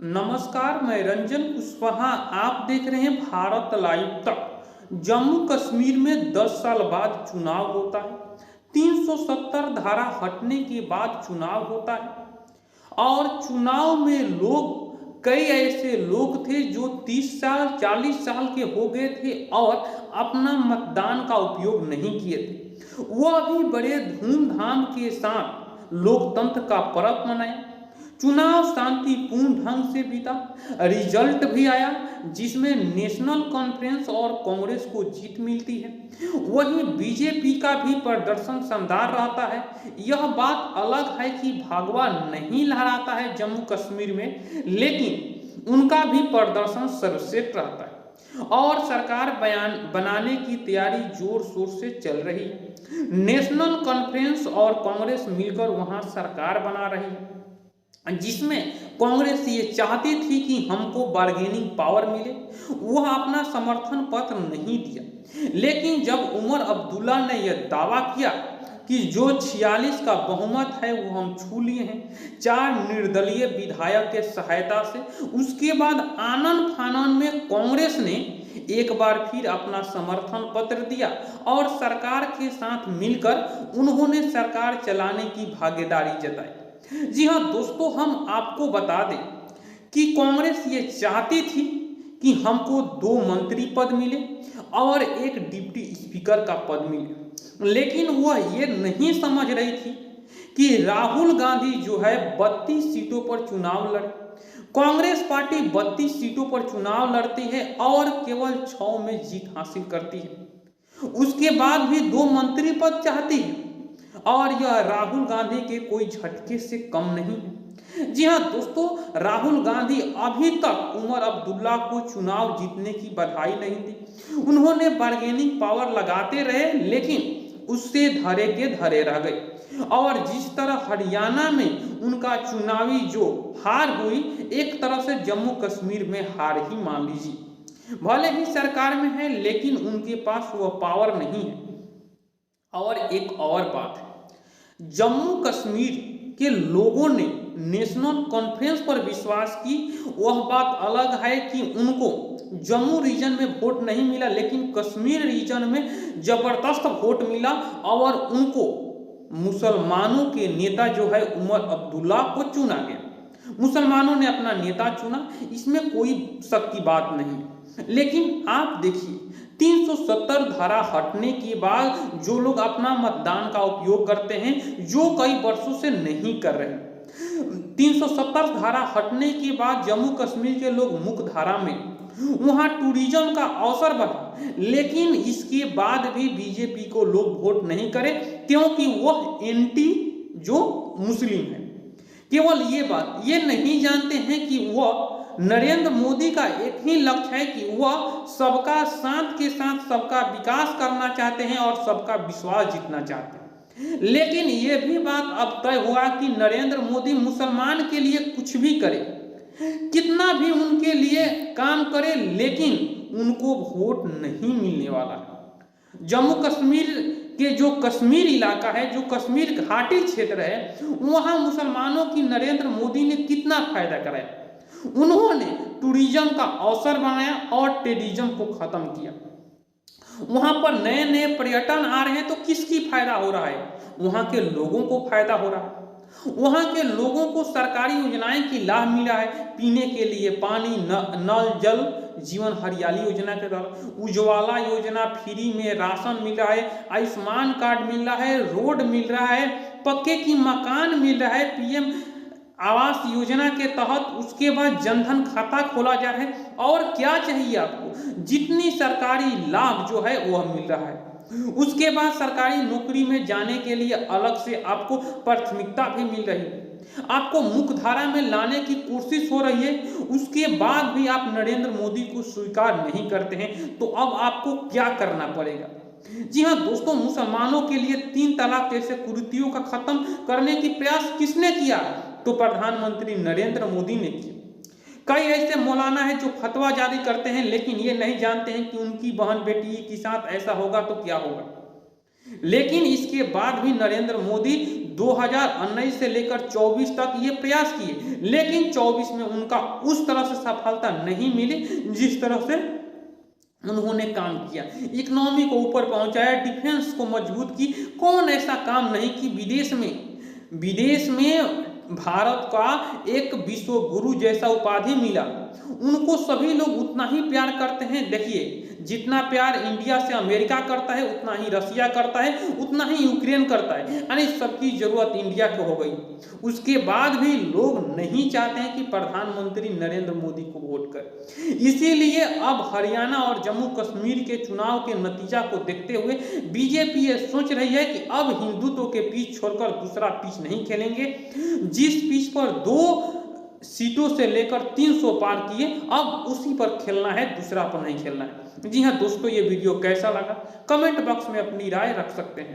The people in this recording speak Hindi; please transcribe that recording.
नमस्कार, मैं रंजन कुशवाहा। आप देख रहे हैं भारत लाइव तक। जम्मू कश्मीर में 10 साल बाद चुनाव होता है। 370 धारा हटने के बाद चुनाव होता है और चुनाव में कई ऐसे लोग थे जो 30 साल 40 साल के हो गए थे और अपना मतदान का उपयोग नहीं किए थे। वह भी बड़े धूमधाम के साथ लोकतंत्र का पर्व मनाया। चुनाव शांतिपूर्ण ढंग से बीता। रिजल्ट भी आया जिसमें नेशनल कॉन्फ्रेंस और कांग्रेस को जीत मिलती है। वहीं बीजेपी का भी प्रदर्शन शानदार रहता है। यह बात अलग है कि भगवा नहीं लहराता है जम्मू कश्मीर में, लेकिन उनका भी प्रदर्शन सर्वश्रेष्ठ रहता है और सरकार बनाने की तैयारी जोर शोर से चल रही है। नेशनल कॉन्फ्रेंस और कांग्रेस मिलकर वहां सरकार बना रही है, जिसमें कांग्रेस ये चाहती थी कि हमको बार्गेनिंग पावर मिले। वह अपना समर्थन पत्र नहीं दिया, लेकिन जब उमर अब्दुल्ला ने यह दावा किया कि जो 46 का बहुमत है वो हम छू लिए हैं 4 निर्दलीय विधायक के सहायता से, उसके बाद आनन फानन में कांग्रेस ने एक बार फिर अपना समर्थन पत्र दिया और सरकार के साथ मिलकर उन्होंने सरकार चलाने की भागीदारी जताई। जी हाँ दोस्तों, हम आपको बता दें कि कांग्रेस ये चाहती थी कि हमको 2 मंत्री पद मिले और एक डिप्टी स्पीकर का पद मिले, लेकिन वह ये नहीं समझ रही थी कि राहुल गांधी जो है 32 सीटों पर चुनाव लड़े। कांग्रेस पार्टी 32 सीटों पर चुनाव लड़ती है और केवल 6 में जीत हासिल करती है। उसके बाद भी 2 मंत्री पद चाहती है और यह राहुल गांधी के कोई झटके से कम नहीं है। जी हाँ दोस्तों, राहुल गांधी अभी तक उमर अब्दुल्ला को चुनाव जीतने की बधाई नहीं दी। उन्होंने बार्गेनिंग पावर लगाते रहे, लेकिन उससे धरे के धरे रह गए और जिस तरह हरियाणा में उनका चुनावी जो हार हुई, एक तरह से जम्मू कश्मीर में हार ही मान लीजिए। भले ही सरकार में है, लेकिन उनके पास वह पावर नहीं है। और एक और बात है, जम्मू कश्मीर के लोगों ने नेशनल कॉन्फ्रेंस पर विश्वास की। वह बात अलग है कि उनको जम्मू रीजन में वोट नहीं मिला, लेकिन कश्मीर रीजन में जबरदस्त वोट मिला और उनको मुसलमानों के नेता जो है उमर अब्दुल्ला को चुना गया। मुसलमानों ने अपना नेता चुना, इसमें कोई शक की बात नहीं। लेकिन आप देखिए, 370 धारा हटने के बाद जो लोग अपना मतदान का उपयोग करते हैं, जो कई वर्षों से नहीं कर रहे, 370 धारा हटने के बाद जम्मू कश्मीर के लोग मुख्य धारा में वहां टूरिज्म का अवसर बढ़ा, लेकिन इसके बाद भी बीजेपी को लोग वोट नहीं करे क्योंकि वह एंटी जो मुस्लिम है। केवल ये बात ये नहीं जानते हैं कि वह नरेंद्र मोदी का एक ही लक्ष्य है कि वह सबका साथ के साथ सबका विकास करना चाहते हैं और सबका विश्वास जीतना चाहते हैं। लेकिन यह भी बात अब तय हुआ कि नरेंद्र मोदी मुसलमान के लिए कुछ भी करे, कितना भी उनके लिए काम करे, लेकिन उनको वोट नहीं मिलने वाला है। जम्मू कश्मीर के जो कश्मीर इलाका है, जो कश्मीर घाटी क्षेत्र है, वहां मुसलमानों की नरेंद्र मोदी ने कितना फायदा कराया। उन्होंने टूरिज्म का अवसर बनाया और टेररिज्म को खत्म किया। वहां पर नए नए पर्यटन आ रहे हैं तो किसकी फायदा हो रहा है? वहां के लोगों को फायदा हो रहा है। वहां के लोगों को सरकारी योजनाएं की लाभ मिला है, पीने के लिए पानी, नल जल जीवन हरियाली योजना के द्वारा, उज्ज्वला योजना, फ्री में राशन मिल रहा है, आयुष्मान कार्ड मिल रहा है, रोड मिल रहा है, पक्के की मकान मिल रहा है पीएम आवास योजना के तहत। उसके बाद जनधन खाता खोला जा रहा है। और क्या चाहिए आपको? जितनी सरकारी लाभ जो है वह मिल रहा है। उसके बाद सरकारी नौकरी में जाने के लिए अलग से आपको प्राथमिकता भी मिल रही है। आपको मुख्य धारा में लाने की कोशिश हो रही है। उसके बाद भी आप नरेंद्र मोदी को स्वीकार नहीं करते हैं, तो अब आपको क्या करना पड़ेगा? जी हाँ दोस्तों, मुसलमानों के लिए 3 तलाक जैसे कुरीतियों का खत्म करने की प्रयास किसने किया? तो प्रधानमंत्री नरेंद्र मोदी ने किया। कई ऐसे मौलाना है जो फतवा जारी करते हैं, लेकिन ये नहीं जानते हैं कि उनकी बहन बेटी के साथ ऐसा होगा तो क्या होगा। लेकिन इसके बाद भी नरेंद्र मोदी 2019 से लेकर 24 तक ये प्रयास किए, लेकिन 24 में उनका उस तरह से सफलता नहीं मिली जिस तरह से उन्होंने काम किया। इकोनॉमी को ऊपर पहुंचाया, डिफेंस को मजबूत की। कौन ऐसा काम नहीं कि विदेश में भारत का एक विश्व गुरु जैसा उपाधि मिला। उनको सभी लोग उतना ही प्यार करते हैं। देखिए, जितना प्यार इंडिया से अमेरिका करता है उतना ही रसिया करता है, उतना ही यूक्रेन करता है, यानी सबकी जरूरत इंडिया को हो गई। उसके बाद भी लोग नहीं चाहते हैं कि प्रधानमंत्री नरेंद्र मोदी को वोट करें। इसीलिए अब हरियाणा और जम्मू कश्मीर के चुनाव के नतीजा को देखते हुए बीजेपी ये सोच रही है कि अब हिंदुत्व के पिच छोड़कर दूसरा पिच नहीं खेलेंगे। जिस पिच पर 2 सीटों से लेकर 300 पार किए, अब उसी पर खेलना है, दूसरा पर नहीं खेलना है। जी हाँ दोस्तों, ये वीडियो कैसा लगा कमेंट बॉक्स में अपनी राय रख सकते हैं।